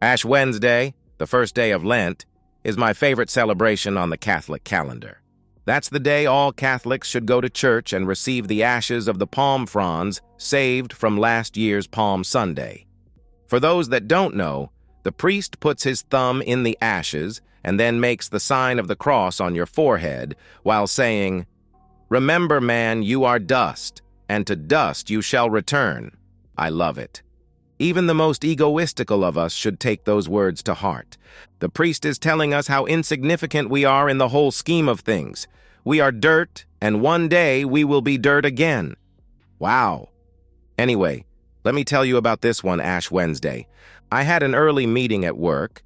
Ash Wednesday, the first day of Lent, is my favorite celebration on the Catholic calendar. That's the day all Catholics should go to church and receive the ashes of the palm fronds saved from last year's Palm Sunday. For those that don't know, the priest puts his thumb in the ashes and then makes the sign of the cross on your forehead while saying, "Remember, man, you are dust, and to dust you shall return." I love it. Even the most egoistical of us should take those words to heart. The priest is telling us how insignificant we are in the whole scheme of things. We are dirt, and one day we will be dirt again. Wow. Anyway, let me tell you about this one, Ash Wednesday. I had an early meeting at work,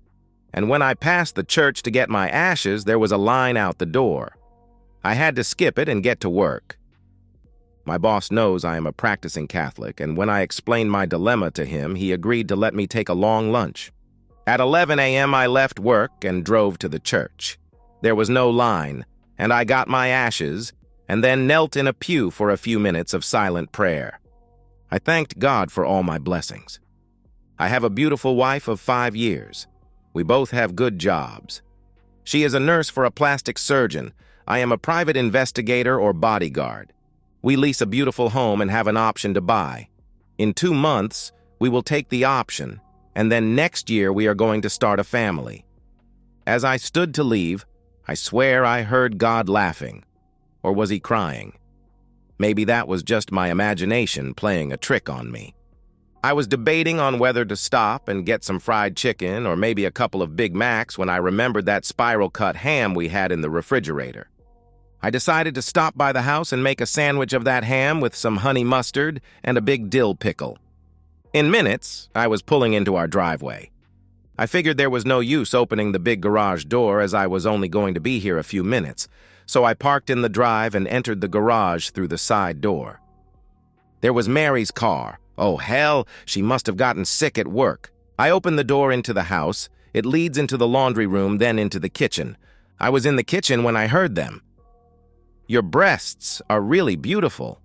and when I passed the church to get my ashes, there was a line out the door. I had to skip it and get to work. My boss knows I am a practicing Catholic, and when I explained my dilemma to him, he agreed to let me take a long lunch. At 11 a.m., I left work and drove to the church. There was no line, and I got my ashes, and then knelt in a pew for a few minutes of silent prayer. I thanked God for all my blessings. I have a beautiful wife of 5 years. We both have good jobs. She is a nurse for a plastic surgeon. I am a private investigator or bodyguard. We lease a beautiful home and have an option to buy. In 2 months, we will take the option, and then next year we are going to start a family. As I stood to leave, I swear I heard God laughing. Or was he crying? Maybe that was just my imagination playing a trick on me. I was debating on whether to stop and get some fried chicken or maybe a couple of Big Macs when I remembered that spiral-cut ham we had in the refrigerator. I decided to stop by the house and make a sandwich of that ham with some honey mustard and a big dill pickle. In minutes, I was pulling into our driveway. I figured there was no use opening the big garage door as I was only going to be here a few minutes, so I parked in the drive and entered the garage through the side door. There was Mary's car. Oh, hell, she must have gotten sick at work. I opened the door into the house. It leads into the laundry room, then into the kitchen. I was in the kitchen when I heard them. "Your breasts are really beautiful."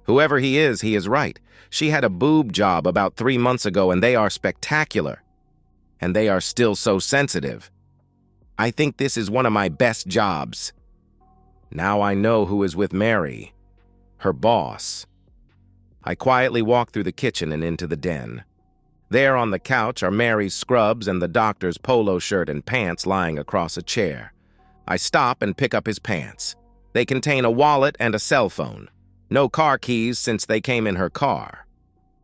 Whoever he is right. She had a boob job about 3 months ago, and they are spectacular. And they are still so sensitive. I think this is one of my best jobs. Now I know who is with Mary, her boss. I quietly walk through the kitchen and into the den. There on the couch are Mary's scrubs and the doctor's polo shirt and pants lying across a chair. I stop and pick up his pants. They contain a wallet and a cell phone. No car keys since they came in her car.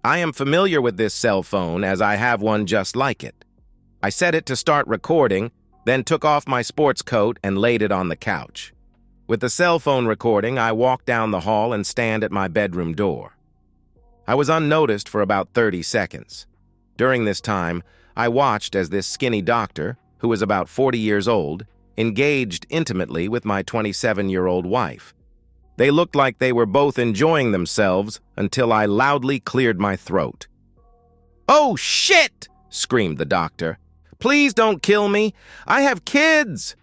I am familiar with this cell phone as I have one just like it. I set it to start recording, then took off my sports coat and laid it on the couch. With the cell phone recording, I walk down the hall and stand at my bedroom door. I was unnoticed for about 30 seconds. During this time, I watched as this skinny doctor, who was about 40 years old, engaged intimately with my 27-year-old wife. They looked like they were both enjoying themselves until I loudly cleared my throat. "Oh, shit!" screamed the doctor. "Please don't kill me. I have kids!"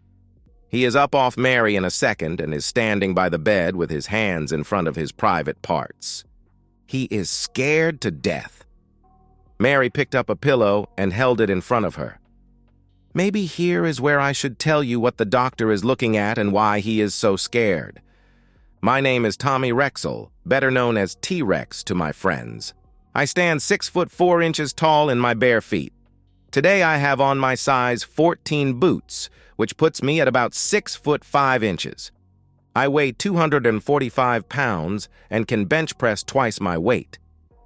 He is up off Mary in a second and is standing by the bed with his hands in front of his private parts. He is scared to death. Mary picked up a pillow and held it in front of her. Maybe here is where I should tell you what the doctor is looking at and why he is so scared. My name is Tommy Rexel, better known as T-Rex to my friends. I stand 6'4" tall in my bare feet. Today I have on my size 14 boots, which puts me at about 6'5". I weigh 245 pounds and can bench press twice my weight.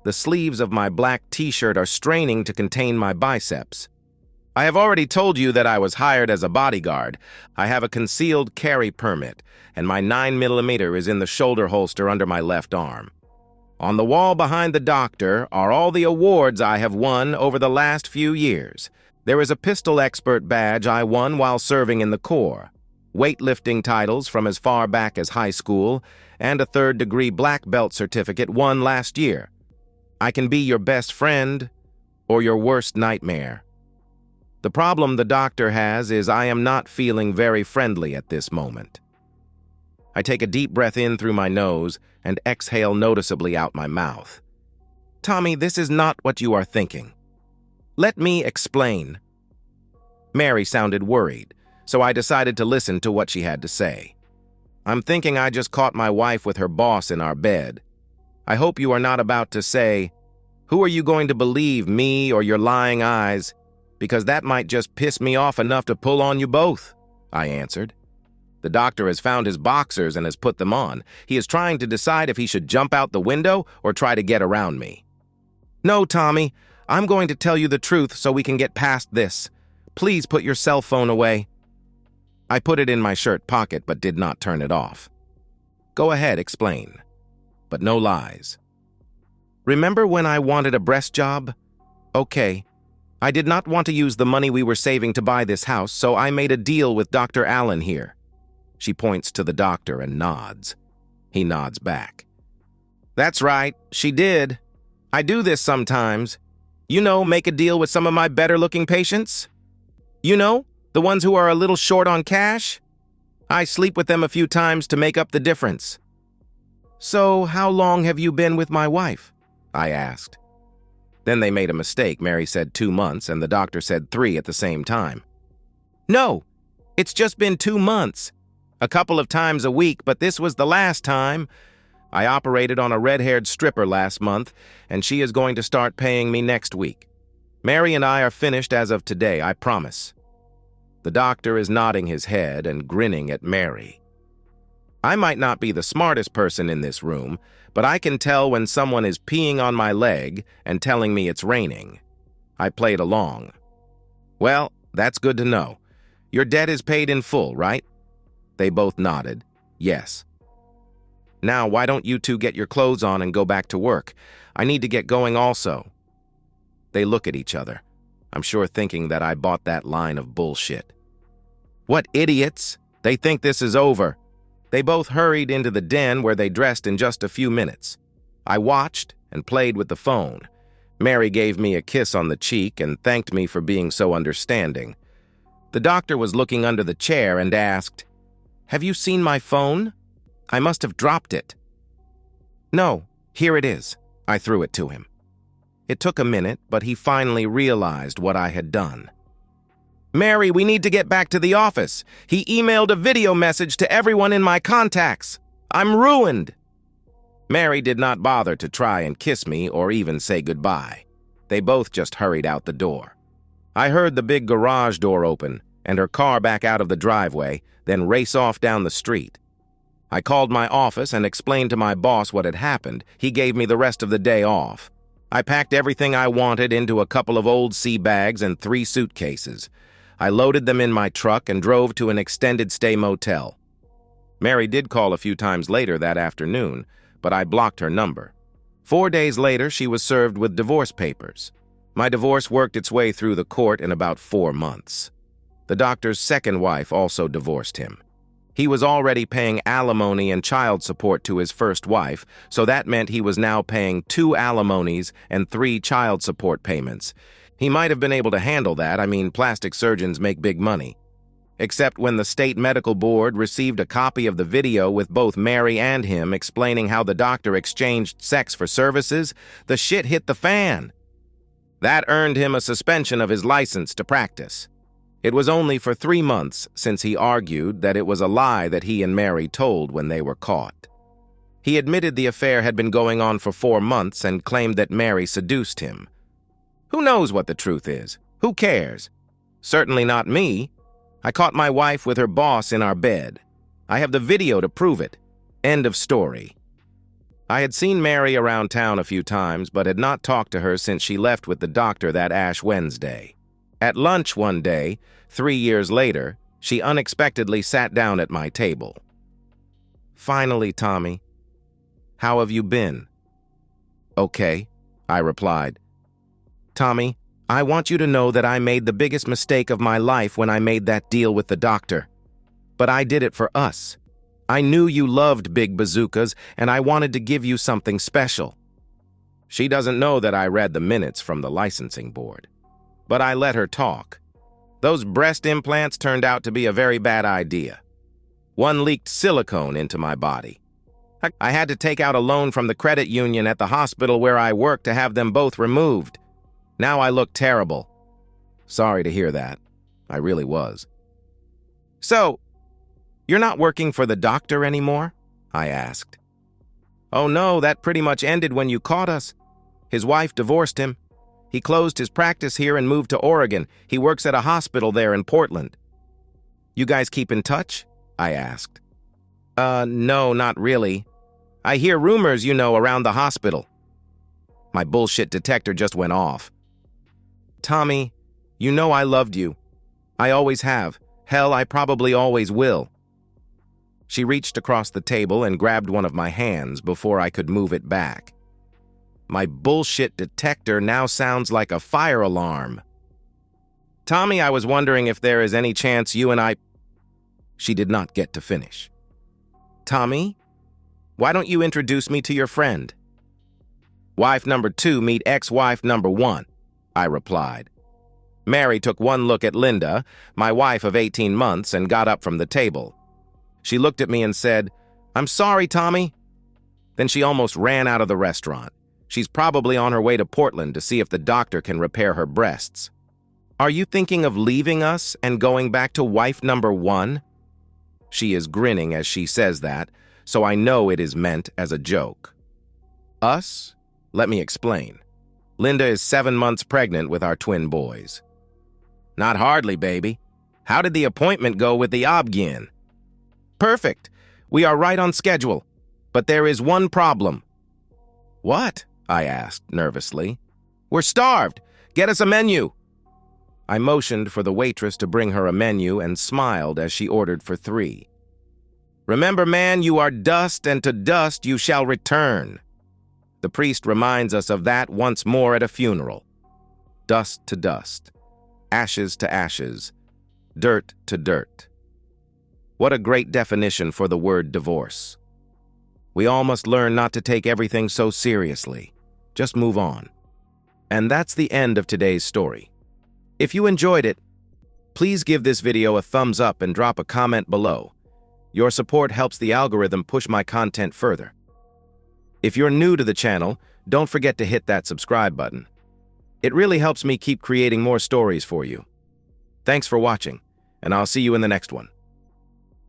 The sleeves of my black t-shirt are straining to contain my biceps. I have already told you that I was hired as a bodyguard. I have a concealed carry permit, and my 9mm is in the shoulder holster under my left arm. On the wall behind the doctor are all the awards I have won over the last few years. There is a pistol expert badge I won while serving in the Corps, weightlifting titles from as far back as high school, and a third-degree black belt certificate won last year. I can be your best friend or your worst nightmare. The problem the doctor has is I am not feeling very friendly at this moment. I take a deep breath in through my nose and exhale noticeably out my mouth. Tommy, this is not what you are thinking. Let me explain. Mary sounded worried, so I decided to listen to what she had to say. I'm thinking I just caught my wife with her boss in our bed. I hope you are not about to say, "Who are you going to believe, me or your lying eyes?" Because that might just piss me off enough to pull on you both, I answered. The doctor has found his boxers and has put them on. He is trying to decide if he should jump out the window or try to get around me. No, Tommy, I'm going to tell you the truth so we can get past this. Please put your cell phone away. I put it in my shirt pocket but did not turn it off. Go ahead, explain. But no lies. Remember when I wanted a breast job? Okay. I did not want to use the money we were saving to buy this house, so I made a deal with Dr. Allen here. She points to the doctor and nods. He nods back. That's right, she did. I do this sometimes. You know, make a deal with some of my better-looking patients. You know, the ones who are a little short on cash. I sleep with them a few times to make up the difference. So, how long have you been with my wife? I asked. Then they made a mistake. Mary said 2 months, and the doctor said 3 at the same time. No, it's just been 2 months. A couple of times a week, but this was the last time. I operated on a red-haired stripper last month, and she is going to start paying me next week. Mary and I are finished as of today, I promise. The doctor is nodding his head and grinning at Mary. I might not be the smartest person in this room, but I can tell when someone is peeing on my leg and telling me it's raining. I played along. Well, that's good to know. Your debt is paid in full, right? They both nodded. Yes. Now, why don't you two get your clothes on and go back to work? I need to get going also. They look at each other. I'm sure thinking that I bought that line of bullshit. What idiots! They think this is over. They both hurried into the den where they dressed in just a few minutes. I watched and played with the phone. Mary gave me a kiss on the cheek and thanked me for being so understanding. The doctor was looking under the chair and asked, "Have you seen my phone? I must have dropped it." "No, here it is." I threw it to him. It took a minute, but he finally realized what I had done. "Mary, we need to get back to the office. He emailed a video message to everyone in my contacts. I'm ruined." Mary did not bother to try and kiss me or even say goodbye. They both just hurried out the door. I heard the big garage door open and her car back out of the driveway, then race off down the street. I called my office and explained to my boss what had happened. He gave me the rest of the day off. I packed everything I wanted into a couple of old sea bags and 3 suitcases. I loaded them in my truck and drove to an extended stay motel. Mary did call a few times later that afternoon, but I blocked her number. 4 days later, she was served with divorce papers. My divorce worked its way through the court in about 4 months. The doctor's second wife also divorced him. He was already paying alimony and child support to his first wife, so that meant he was now paying 2 alimonies and 3 child support payments. He might have been able to handle that. I mean, plastic surgeons make big money. Except when the state medical board received a copy of the video with both Mary and him explaining how the doctor exchanged sex for services, the shit hit the fan. That earned him a suspension of his license to practice. It was only for 3 months since he argued that it was a lie that he and Mary told when they were caught. He admitted the affair had been going on for 4 months and claimed that Mary seduced him. Who knows what the truth is? Who cares? Certainly not me. I caught my wife with her boss in our bed. I have the video to prove it. End of story. I had seen Mary around town a few times, but had not talked to her since she left with the doctor that Ash Wednesday. At lunch one day, 3 years later, she unexpectedly sat down at my table. "Finally, Tommy. How have you been?" "Okay," I replied. "Tommy, I want you to know that I made the biggest mistake of my life when I made that deal with the doctor. But I did it for us. I knew you loved big bazookas, and I wanted to give you something special." She doesn't know that I read the minutes from the licensing board. But I let her talk. Those breast implants turned out to be a very bad idea. One leaked silicone into my body. I had to take out a loan from the credit union at the hospital where I work to have them both removed. Now I look terrible. Sorry to hear that. I really was. So, you're not working for the doctor anymore? I asked. Oh no, that pretty much ended when you caught us. His wife divorced him. He closed his practice here and moved to Oregon. He works at a hospital there in Portland. You guys keep in touch? I asked. No, not really. I hear rumors, around the hospital. My bullshit detector just went off. Tommy, you know I loved you. I always have. Hell, I probably always will. She reached across the table and grabbed one of my hands before I could move it back. My bullshit detector now sounds like a fire alarm. Tommy, I was wondering if there is any chance you and I... She did not get to finish. Tommy, why don't you introduce me to your friend? Wife number 2 meet ex-wife number 1, I replied. Mary took one look at Linda, my wife of 18 months, and got up from the table. She looked at me and said, I'm sorry, Tommy. Then she almost ran out of the restaurant. She's probably on her way to Portland to see if the doctor can repair her breasts. Are you thinking of leaving us and going back to wife number 1? She is grinning as she says that, so I know it is meant as a joke. Us? Let me explain. Linda is 7 months pregnant with our twin boys. Not hardly, baby. How did the appointment go with the Obgyn? Perfect. We are right on schedule. But there is one problem. What? I asked nervously. We're starved. Get us a menu. I motioned for the waitress to bring her a menu and smiled as she ordered for 3. Remember, man, you are dust, and to dust you shall return. The priest reminds us of that once more at a funeral. Dust to dust, ashes to ashes, dirt to dirt. What a great definition for the word divorce. We all must learn not to take everything so seriously. Just move on. And that's the end of today's story. If you enjoyed it, please give this video a thumbs up and drop a comment below. Your support helps the algorithm push my content further. If you're new to the channel, don't forget to hit that subscribe button. It really helps me keep creating more stories for you. Thanks for watching, and I'll see you in the next one.